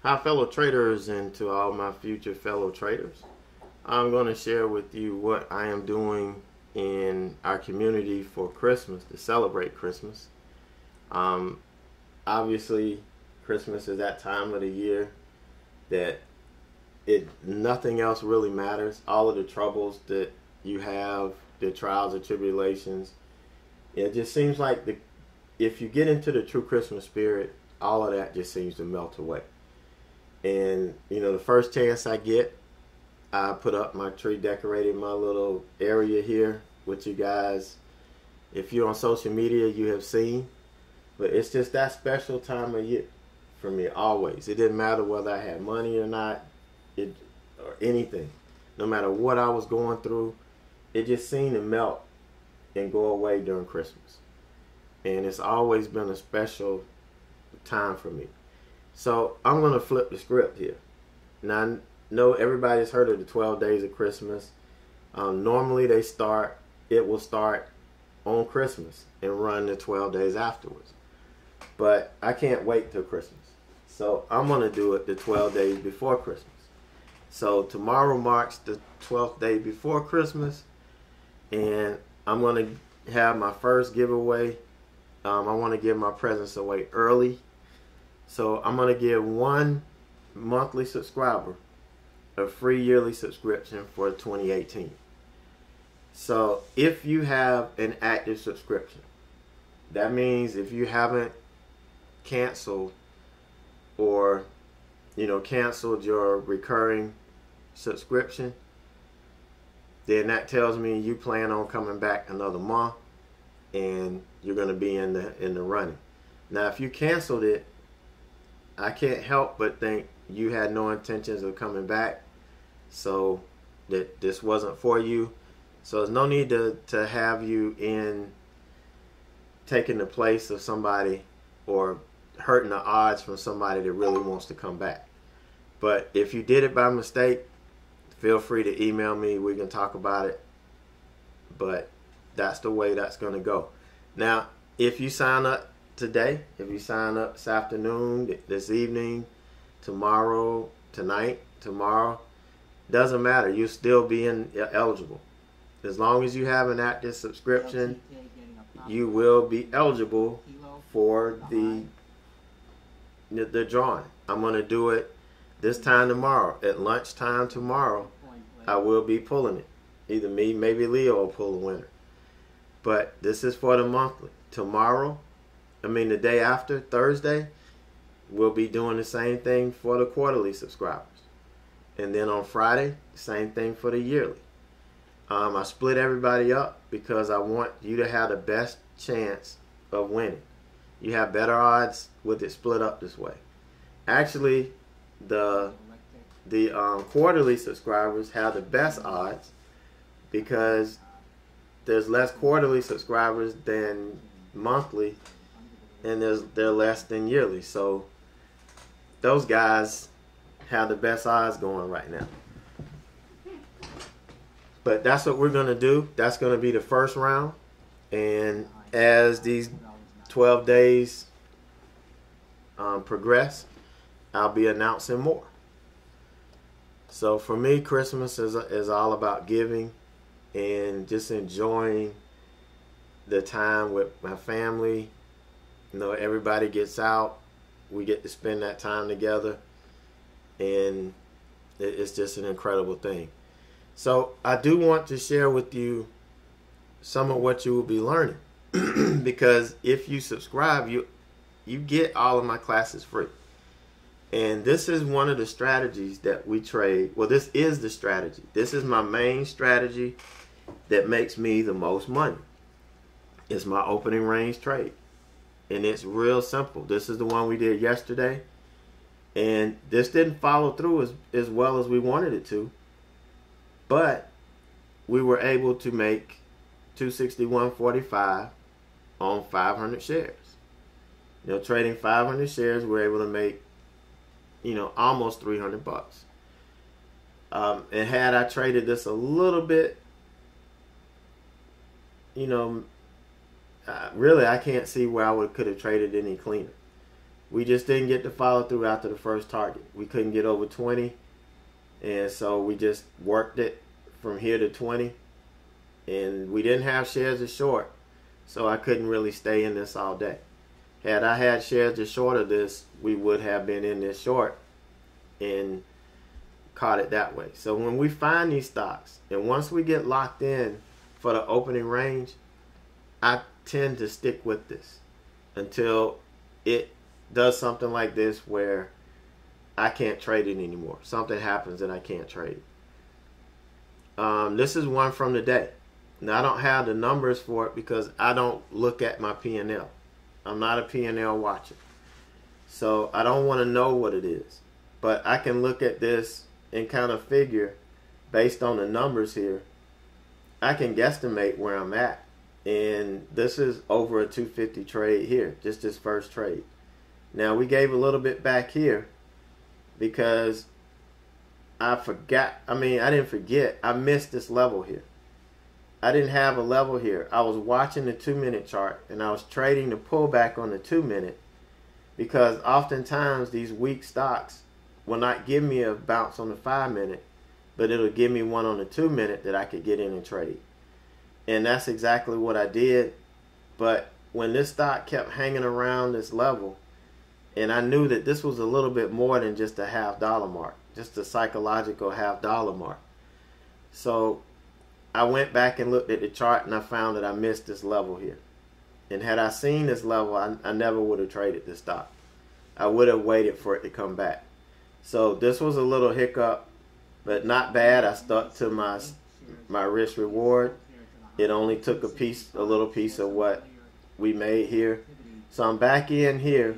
Hi, fellow traders, and to all my future fellow traders. I'm going to share with you what I am doing in our community for Christmas, to celebrate Christmas. Obviously, Christmas is that time of the year that nothing else really matters. All of the troubles that you have, the trials and tribulations, it just seems like if you get into the true Christmas spirit, all of that just seems to melt away. And, the first chance I get, I put up my tree, decorated my little area here, which you guys, if you're on social media, you have seen. But it's just that special time of year for me, always. It didn't matter whether I had money or not, or anything. No matter what I was going through, it just seemed to melt and go away during Christmas. And it's always been a special time for me. So I'm going to flip the script here. Now, I know everybody's heard of the 12 days of Christmas. Normally it will start on Christmas and run the 12 days afterwards. But I can't wait till Christmas. So I'm going to do it the 12 days before Christmas. So tomorrow marks the 12th day before Christmas. And I'm going to have my first giveaway. I want to give my presents away early. So I'm going to give one monthly subscriber a free yearly subscription for 2018. So if you have an active subscription, that means if you haven't canceled or canceled your recurring subscription, then that tells me you plan on coming back another month and you're going to be in the running. Now, if you canceled it, I can't help but think you had no intentions of coming back, so that this wasn't for you. So there's no need to have you in taking the place of somebody or hurting the odds from somebody that really wants to come back. But if you did it by mistake, feel free to email me. We can talk about it. But that's the way that's going to go. Now, if you sign up today, if you sign up this afternoon, this evening, tomorrow, tonight, tomorrow, doesn't matter. You'll still be eligible. As long as you have an active subscription, you will be eligible for the drawing. I'm going to do it this time tomorrow. At lunchtime tomorrow, I will be pulling it. Either me, maybe Leo will pull the winner. But this is for the monthly. Tomorrow, the day after, Thursday, we'll be doing the same thing for the quarterly subscribers. And then on Friday, same thing for the yearly. I split everybody up because I want you to have the best chance of winning. You have better odds with it split up this way. Actually, the quarterly subscribers have the best odds because there's less quarterly subscribers than monthly, and they're less than yearly. So those guys have the best odds going right now. But that's what we're going to do. That's going to be the first round. And as these 12 days progress, I'll be announcing more. So for me, Christmas is all about giving and just enjoying the time with my family. Everybody gets out. We get to spend that time together. And it's just an incredible thing. So I do want to share with you some of what you will be learning. Because if you subscribe, you get all of my classes free. And this is one of the strategies that we trade. Well, this is the strategy. This is my main strategy that makes me the most money. It's my opening range trade. And it's real simple. This is the one we did yesterday. And this didn't follow through as well as we wanted it to. But we were able to make $261.45 on 500 shares. Trading 500 shares, we're able to make, almost $300. And had I traded this a little bit, really, I can't see where I could have traded any cleaner. we just didn't get the follow through after the first target. We couldn't get over 20, and so we just worked it from here to 20, and we didn't have shares of short, so I couldn't really stay in this all day. Had I had shares of short of this, we would have been in this short and caught it that way. So when we find these stocks, and once we get locked in for the opening range, I tend to stick with this until it does something like this where I can't trade it anymore. Something happens and I can't trade it. This is one from the day. Now, I don't have the numbers for it because I don't look at my P&L. I'm not a P&L watcher. So I don't want to know what it is. But I can look at this and kind of figure, based on the numbers here, I can guesstimate where I'm at. And this is over a 250 trade here, just this first trade. Now, we gave a little bit back here because I didn't forget. I missed this level here. I didn't have a level here. I was watching the 2-minute chart, and I was trading the pullback on the 2-minute because oftentimes these weak stocks will not give me a bounce on the 5-minute, but it'll give me one on the 2-minute that I could get in and trade. And that's exactly what I did. But when this stock kept hanging around this level, and I knew that this was a little bit more than just a $50 mark, just a psychological $50 mark. So I went back and looked at the chart, and I found that I missed this level here. And had I seen this level, I never would have traded this stock. I would have waited for it to come back. So this was a little hiccup, but not bad. I stuck to my risk reward. It only took a little piece of what we made here. So I'm back in here,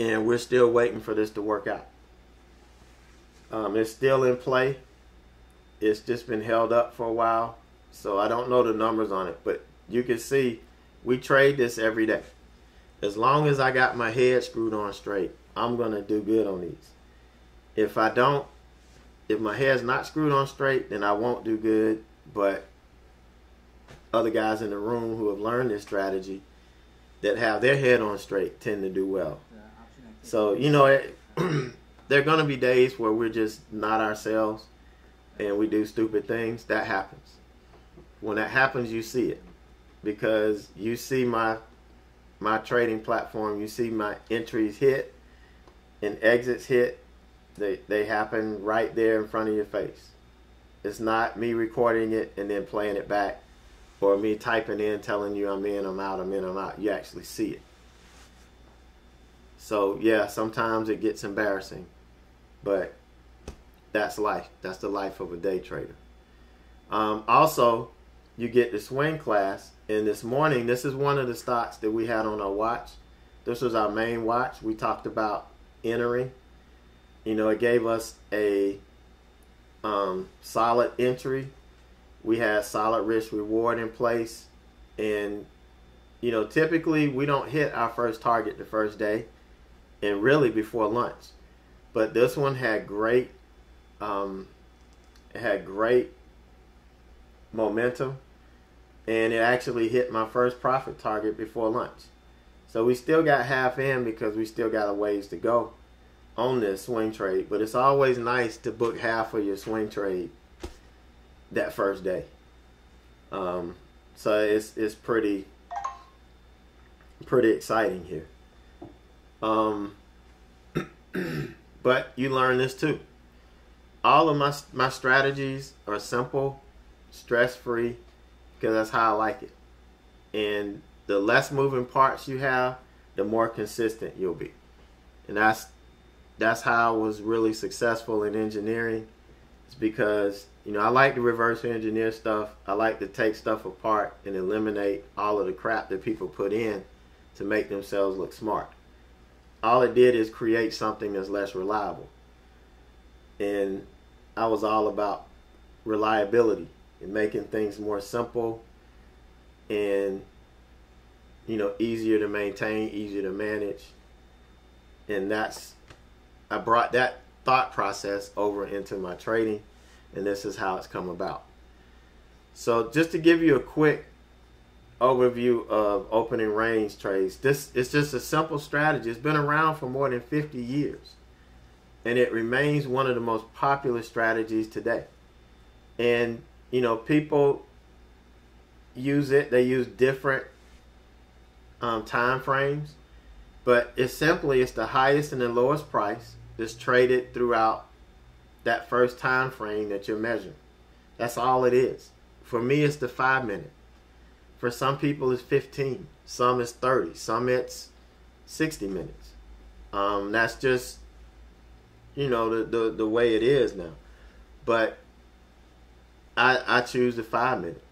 and we're still waiting for this to work out. It's still in play. It's just been held up for a while, so I don't know the numbers on it. But you can see we trade this every day. As long as I got my head screwed on straight, I'm going to do good on these. If my head's not screwed on straight, then I won't do good. But other guys in the room who have learned this strategy that have their head on straight tend to do well. So, there are going to be days where we're just not ourselves and we do stupid things. That happens. When that happens, you see it, because you see my trading platform. You see my entries hit and exits hit. They happen right there in front of your face. It's not me recording it and then playing it back, or me typing in telling you I'm in, I'm out, I'm in, I'm out. You actually see it. So yeah, sometimes it gets embarrassing, but that's life. That's the life of a day trader. Also, you get the swing class. And this morning, this is one of the stocks that we had on our watch. This was our main watch. We talked about entering. It gave us a solid entry. We had solid risk reward in place. And, typically we don't hit our first target the first day and really before lunch. But this one had great momentum, and it actually hit my first profit target before lunch. So we still got half in because we still got a ways to go on this swing trade. But it's always nice to book half of your swing trade that first day. So it's pretty exciting here. But you learn this too. All of my strategies are simple, stress-free, because that's how I like it. And the less moving parts you have, the more consistent you'll be. And that's how I was really successful in engineering. It's because, I like to reverse engineer stuff. I like to take stuff apart and eliminate all of the crap that people put in to make themselves look smart. All it did is create something that's less reliable. And I was all about reliability and making things more simple and, easier to maintain, easier to manage. And I brought that thought process over into my trading, and this is how it's come about. So just to give you a quick overview of opening range trades. This is just a simple strategy. It's been around for more than 50 years. And it remains one of the most popular strategies today. And, you know, people use it. They use different time frames. But it's the highest and the lowest price that's traded throughout that first time frame that you're measuring. That's all it is. For me, it's the 5 minute. For some people, it's 15. Some it's 30. Some it's 60 minutes. That's just, you know, the way it is now. But I choose the 5 minute.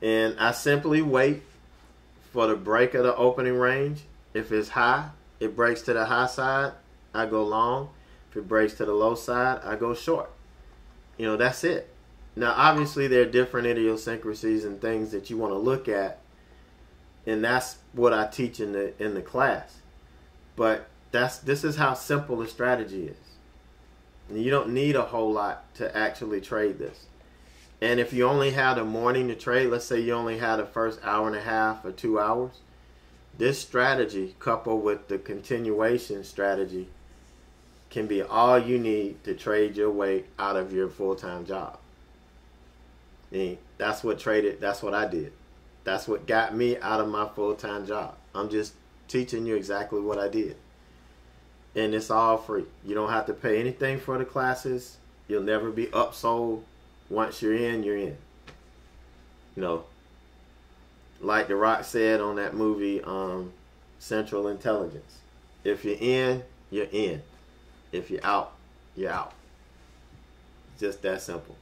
And I simply wait for the break of the opening range. If it's high, it breaks to the high side, I go long. If it breaks to the low side, I go short. You know, that's it. Now, obviously, there are different idiosyncrasies and things that you want to look at, and that's what I teach in the class. But this is how simple the strategy is. And you don't need a whole lot to actually trade this. And if you only had a morning to trade, let's say you only had a first hour and a half or 2 hours, this strategy coupled with the continuation strategy can be all you need to trade your way out of your full-time job. And that's what I did. That's what got me out of my full-time job. I'm just teaching you exactly what I did. And it's all free. You don't have to pay anything for the classes. You'll never be upsold. Once you're in, you're in. You know, like The Rock said on that movie, Central Intelligence. If you're in, you're in. If you're out, you're out. It's just that simple.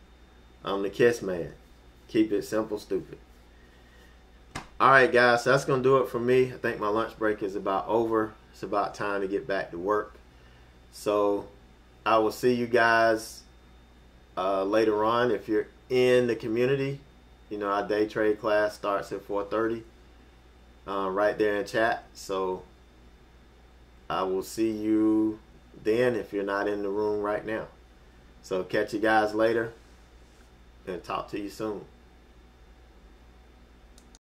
I'm the Kiss Man. Keep it simple, stupid. Alright, guys, so that's going to do it for me. I think my lunch break is about over. It's about time to get back to work. So I will see you guys later on. If you're in the community, you know, our day trade class starts at 4:30 right there in chat. So I will see you then if you're not in the room right now. So catch you guys later and talk to you soon.